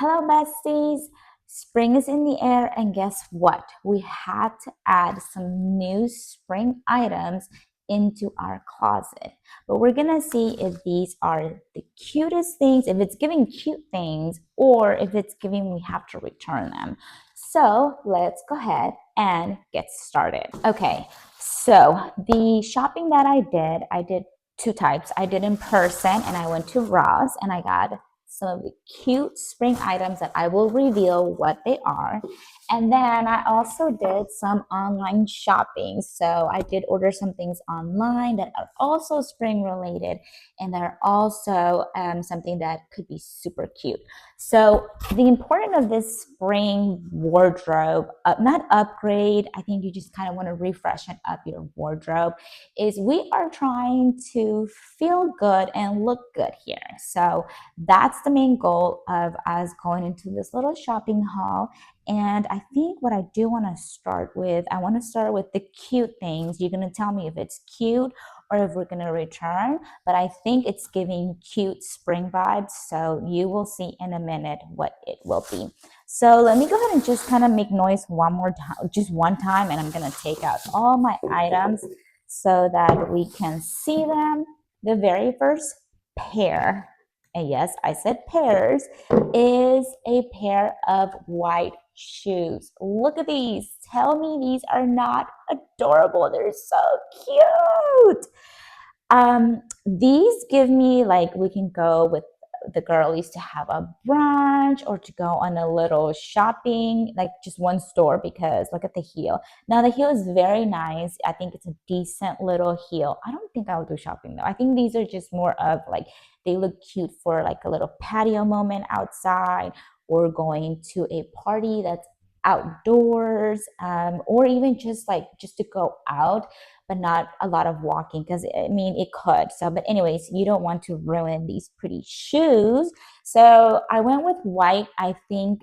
Hello, besties. Spring is in the air, and guess what? We had to add some new spring items into our closet. But we're gonna see if these are the cutest things, if it's giving cute things, or if it's giving we have to return them. So let's go ahead and get started. Okay, so the shopping that I did two types. I did in person and I went to Ross and I got some of the cute spring items that I will reveal what they are. And then I also did some online shopping. So I did order some things online that are also spring related and they're also something that could be super cute. So the importance of this spring wardrobe, not upgrade, I think you just kind of want to refresh and up your wardrobe, is we are trying to feel good and look good here. So that's the main goal of us going into this little shopping haul. And I think what I do want to start with, I want to start with the cute things. You're going to tell me if it's cute or if we're going to return, but I think it's giving cute spring vibes. So you will see in a minute what it will be. So let me go ahead and just kind of make noise one more time, just one time, and I'm going to take out all my items so that we can see them. The very first pair, and yes, I said pairs, is a pair of white shoes. Look at these. Tell me these are not adorable. They're so cute. These give me like we can go with the girlies to have a brunch or to go on a little shopping, like just one store, because look at the heel. Now the heel is very nice. I think it's a decent little heel. I don't think I'll do shopping though. I think these are just more of like they look cute for like a little patio moment outside or going to a party that's outdoors, or even just like just to go out but not a lot of walking because I mean it could. So, but anyways, you don't want to ruin these pretty shoes. So I went with white. I think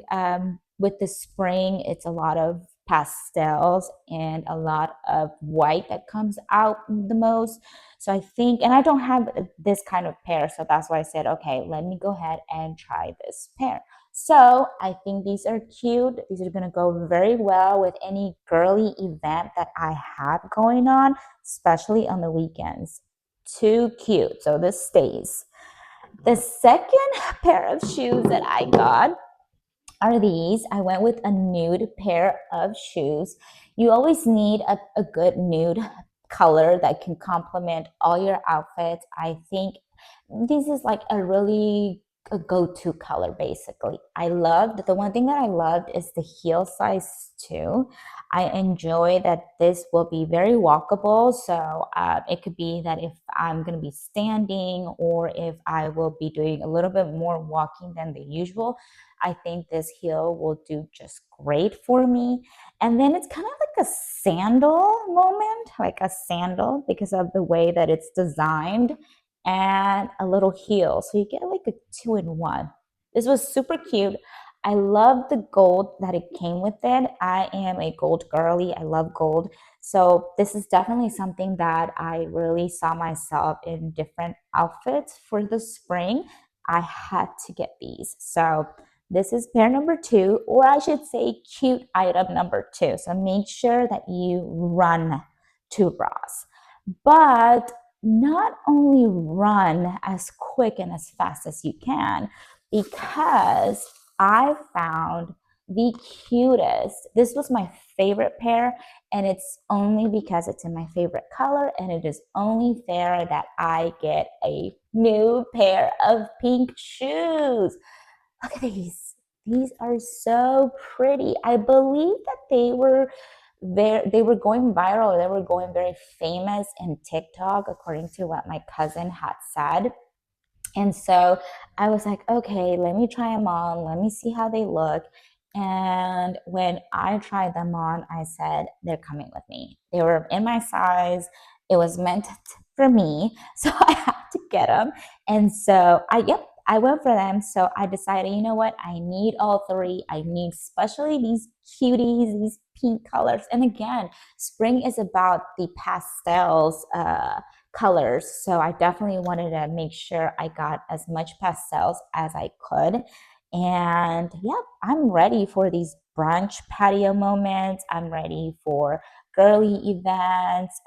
with the spring, it's a lot of pastels and a lot of white that comes out the most. So I think, and I don't have this kind of pair, so that's why I said, okay, let me go ahead and try this pair. So I think these are cute. These are gonna go very well with any girly event that I have going on, especially on the weekends. Too cute. So this stays. The second pair of shoes that I got are these. I went with a nude pair of shoes. You always need a good nude color that can complement all your outfits. I think this is like a really a go-to color basically. I loved the one thing that I loved is the heel size too. I enjoy that this will be very walkable. So it could be that if I'm going to be standing or if I will be doing a little bit more walking than the usual, I think this heel will do just great for me. And then it's kind of like a sandal moment, like a sandal because of the way that it's designed and a little heel. So you get like a two-in-one. This was super cute. I love the gold that it came with it. I am a gold girly. I love gold. So this is definitely something that I really saw myself in different outfits for the spring. I had to get these. So this is pair number two, or I should say cute item number two. So make sure that you run to Ross. But not only run as quick and as fast as you can, because I found the cutest. This was my favorite pair, and it's only because it's in my favorite color, and it is only fair that I get a new pair of pink shoes. Look at these. These are so pretty. I believe that they were going viral. They were going very famous in TikTok, according to what my cousin had said. And so I was like, okay, let me try them on. Let me see how they look. And when I tried them on, I said, they're coming with me. They were in my size. It was meant for me. So I had to get them. And so I went for them. So I decided, you know what? I need all three. I need especially these cuties, these pink colors. And again, spring is about the pastels, colors. So I definitely wanted to make sure I got as much pastels as I could. And yeah, I'm ready for these brunch patio moments. I'm ready for girly events.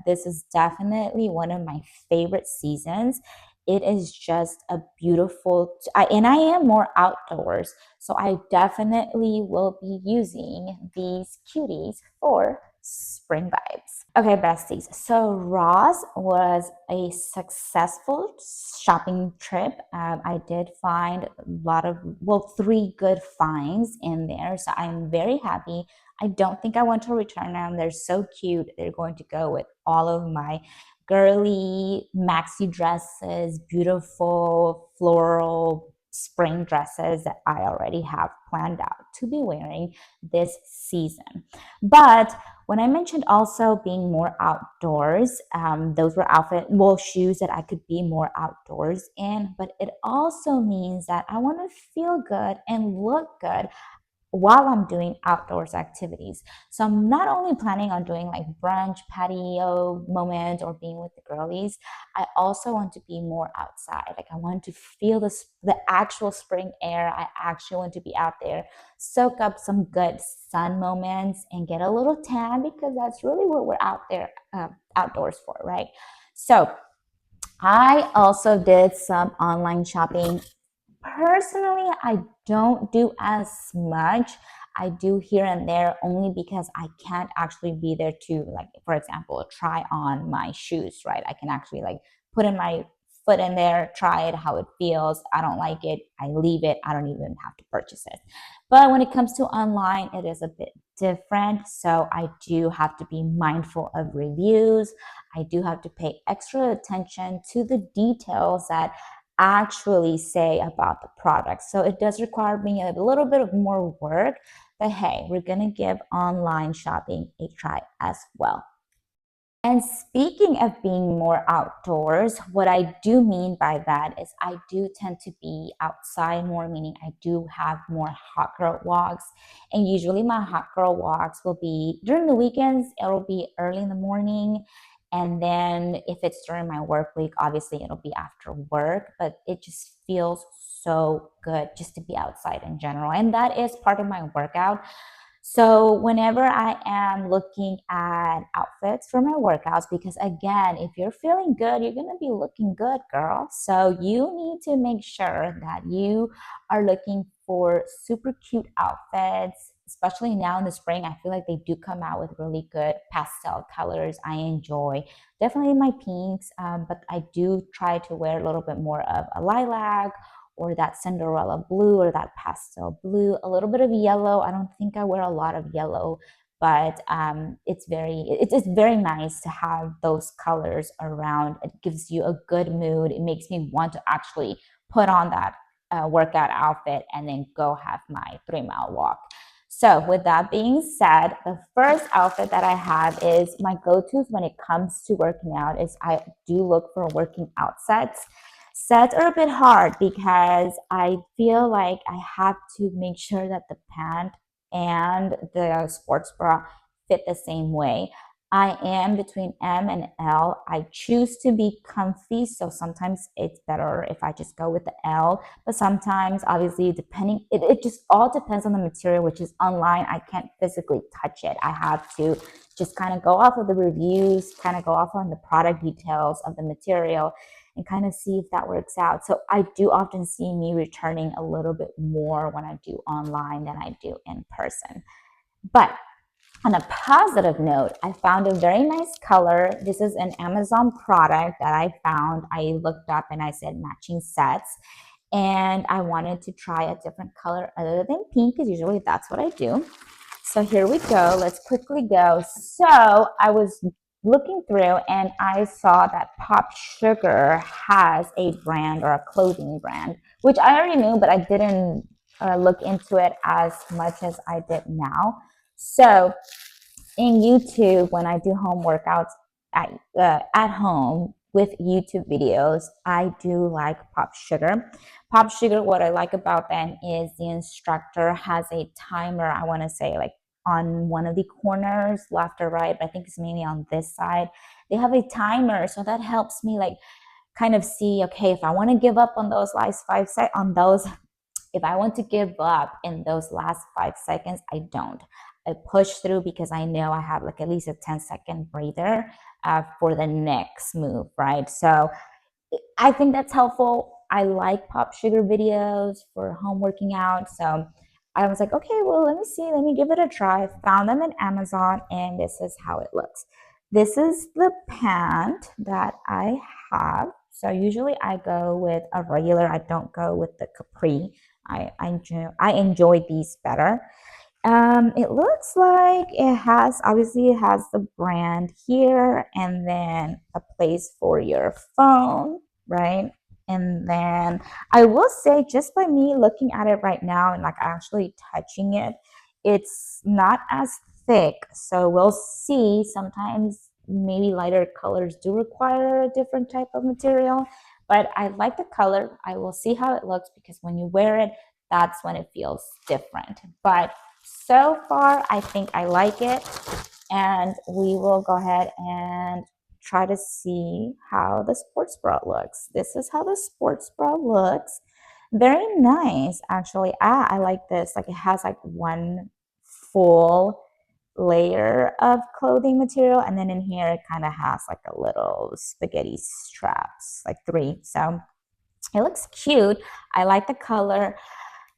This is definitely one of my favorite seasons. It is just a beautiful, and I am more outdoors, so I definitely will be using these cuties for spring vibes. Okay, besties. So Ross was a successful shopping trip. I did find a lot of, well, three good finds in there. So I'm very happy. I don't think I want to return them. They're so cute. They're going to go with all of my girly maxi dresses, beautiful floral spring dresses that I already have planned out to be wearing this season. But when I mentioned also being more outdoors, those were shoes that I could be more outdoors in, but it also means that I want to feel good and look good while I'm doing outdoors activities. So I'm not only planning on doing like brunch, patio moments or being with the girlies, I also want to be more outside. Like I want to feel the actual spring air. I actually want to be out there, soak up some good sun moments and get a little tan because that's really what we're out there outdoors for, right? So I also did some online shopping. Personally, I don't do as much. I do here and there only because I can't actually be there to, like, for example, try on my shoes, right? I can actually like put in my foot in there, try it, how it feels. I don't like it, I leave it. I don't even have to purchase it. But when it comes to online, it is a bit different. So I do have to be mindful of reviews. I do have to pay extra attention to the details that actually say about the product. So it does require me a little bit of more work, but hey, we're going to give online shopping a try as well. And speaking of being more outdoors, what I do mean by that is I do tend to be outside more, meaning I do have more hot girl walks. And usually my hot girl walks will be during the weekends, it'll be early in the morning. And then if it's during my work week, obviously it'll be after work, but it just feels so good just to be outside in general. And that is part of my workout. So whenever I am looking at outfits for my workouts, because again, if you're feeling good, you're going to be looking good, girl. So you need to make sure that you are looking for super cute outfits, especially now in the spring. I feel like they do come out with really good pastel colors. I enjoy definitely my pinks, but I do try to wear a little bit more of a lilac or that Cinderella blue or that pastel blue, a little bit of yellow. I don't think I wear a lot of yellow, but it's very nice to have those colors around. It gives you a good mood. It makes me want to actually put on that workout outfit and then go have my 3 mile walk. So with that being said, the first outfit that I have is my go-tos when it comes to working out is I do look for working out sets. Sets are a bit hard because I feel like I have to make sure that the pant and the sports bra fit the same way. I am between M and L. I choose to be comfy, so sometimes it's better if I just go with the L. But sometimes, obviously, it just all depends on the material, which is online. I can't physically touch it. I have to just kind of go off of the reviews, kind of go off on the product details of the material and kind of see if that works out. So I do often see me returning a little bit more when I do online than I do in person. But on a positive note, I found a very nice color. This is an Amazon product that I found. I looked up and I said matching sets. And I wanted to try a different color other than pink, because usually that's what I do. So here we go. Let's quickly go. So I was looking through and I saw that Pop Sugar has a brand or a clothing brand, which I already knew, but I didn't look into it as much as I did now. So in YouTube, when I do home workouts at home with YouTube videos, I do like Pop Sugar. Pop Sugar, what I like about them is the instructor has a timer, I want to say like on one of the corners, left or right, but I think it's mainly on this side. They have a timer, so that helps me like kind of see, okay, if I want to give up on those last 5 seconds, on those If I want to give up in those last 5 seconds, I don't. I push through because I know I have like at least a 10-second breather for the next move, right? So I think that's helpful. I like pop sugar videos for home working out. So I was like, okay, well, let me see. Let me give it a try. Found them in Amazon, and this is how it looks. This is the pant that I have. So usually I go with a regular. I don't go with the capri. I enjoy these better. It looks like it has, obviously it has the brand here and then a place for your phone, right? And then I will say, just by me looking at it right now and like actually touching it, it's not as thick. So we'll see. Sometimes maybe lighter colors do require a different type of material, but I like the color. I will see how it looks because when you wear it, that's when it feels different. But so far, I think I like it, and we will go ahead and try to see how the sports bra looks. This is how the sports bra looks. Very nice, actually. I like this. Like, it has like one full layer of clothing material, and then in here it kind of has like a little spaghetti straps, like three. So it looks cute. I like the color.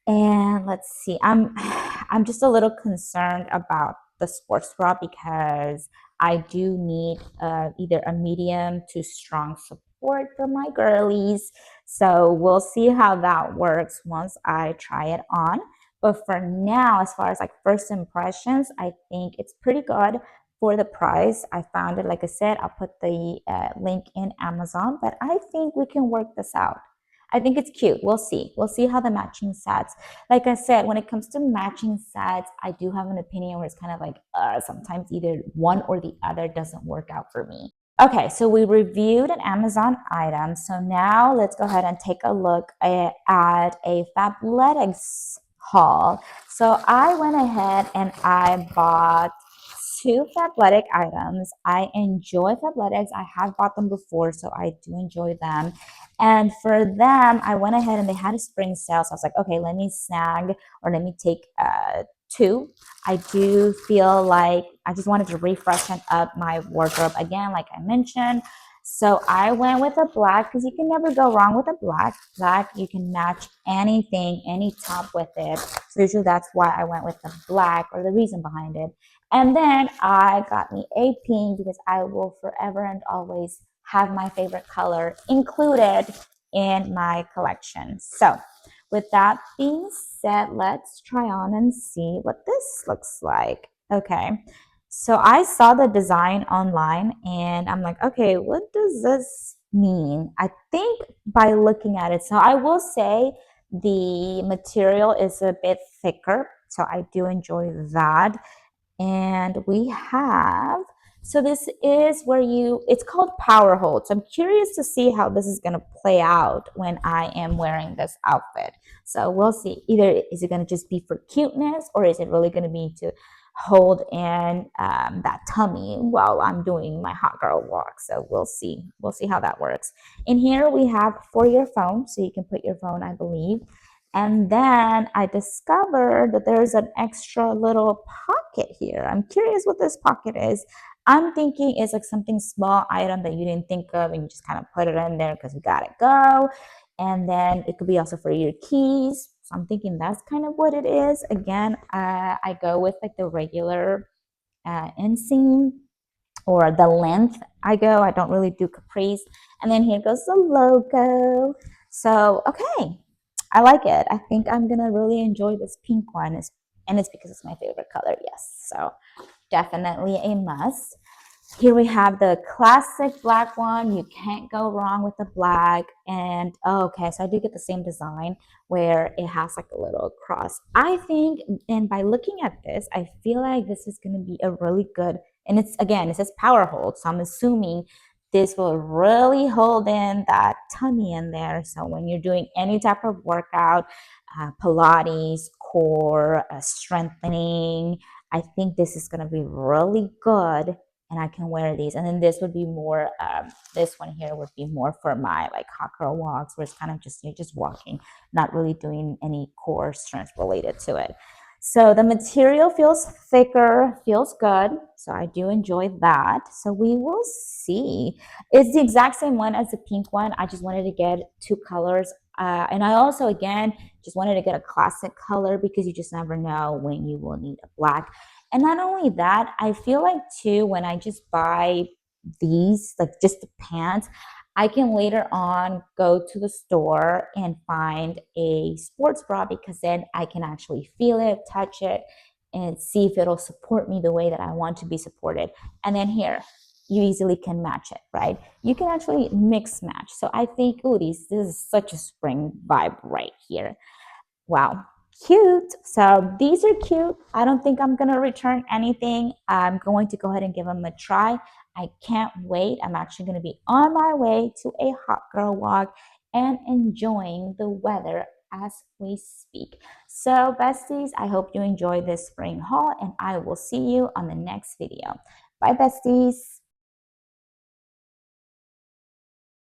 And let's see, I'm just a little concerned about the sports bra because I do need either a medium to strong support for my girlies. So we'll see how that works once I try it on. But for now, as far as like first impressions, I think it's pretty good for the price. I found it, like I said, I'll put the link in Amazon, but I think we can work this out. I think it's cute. We'll see. We'll see how the matching sets. Like I said, when it comes to matching sets, I do have an opinion where it's kind of like sometimes either one or the other doesn't work out for me. Okay, so we reviewed an Amazon item. So now let's go ahead and take a look at a Fabletics haul. So I went ahead and I bought two Fabletic items. I enjoy Fabletics. I have bought them before, so I do enjoy them. And for them, I went ahead and they had a spring sale. So I was like, okay, let me snag or let me take two. I do feel like I just wanted to refreshen up my wardrobe again, like I mentioned. So I went with a black because you can never go wrong with a black. Black, you can match anything, any top with it. So usually that's why I went with the black, or the reason behind it. And then I got me a pink because I will forever and always have my favorite color included in my collection. So with that being said, let's try on and see what this looks like. Okay, so I saw the design online and I'm like, okay, what does this mean? I think by looking at it, so I will say the material is a bit thicker, so I do enjoy that. And we have, so this is where it's called PowerHold. So I'm curious to see how this is going to play out when I am wearing this outfit. So we'll see. Either is it going to just be for cuteness, or is it really going to be to hold in that tummy while I'm doing my hot girl walk? So we'll see. We'll see how that works. In here we have for your phone, so you can put your phone, I believe. And then I discovered that there's an extra little pocket here. I'm curious what this pocket is. I'm thinking it's like something small item that you didn't think of and you just kind of put it in there because you gotta go. And then it could be also for your keys. So I'm thinking that's kind of what it is. Again, I go with like the regular inseam or the length I go. I don't really do capris. And then here goes the logo. So, okay, I like it. I think I'm gonna really enjoy this pink one, and it's because it's my favorite color. Yes, so definitely a must. Here we have the classic black one. You can't go wrong with the black. And oh, okay, so I do get the same design where it has like a little cross. I think, and by looking at this, I feel like this is going to be a really good, and it's again, it says PowerHold. So I'm assuming this will really hold in that tummy in there. So when you're doing any type of workout, Pilates, core, strengthening, I think this is going to be really good and I can wear these. And then this would be more, this one here would be more for my like hot girl walks, where it's kind of just, you're just walking, not really doing any core strength related to it. So the material feels thicker, feels good. So I do enjoy that. So we will see. It's the exact same one as the pink one. I just wanted to get two colors. And I also, again, just wanted to get a classic color because you just never know when you will need a black. And not only that, I feel like too, when I just buy these, like just the pants, I can later on go to the store and find a sports bra, because then I can actually feel it, touch it, and see if it'll support me the way that I want to be supported. And then here, you easily can match it, right? You can actually mix match. So I think, oh, this is such a spring vibe right here. Wow, cute. So these are cute. I don't think I'm going to return anything. I'm going to go ahead and give them a try. I can't wait. I'm actually going to be on my way to a hot girl walk and enjoying the weather as we speak. So besties, I hope you enjoyed this spring haul, and I will see you on the next video. Bye besties.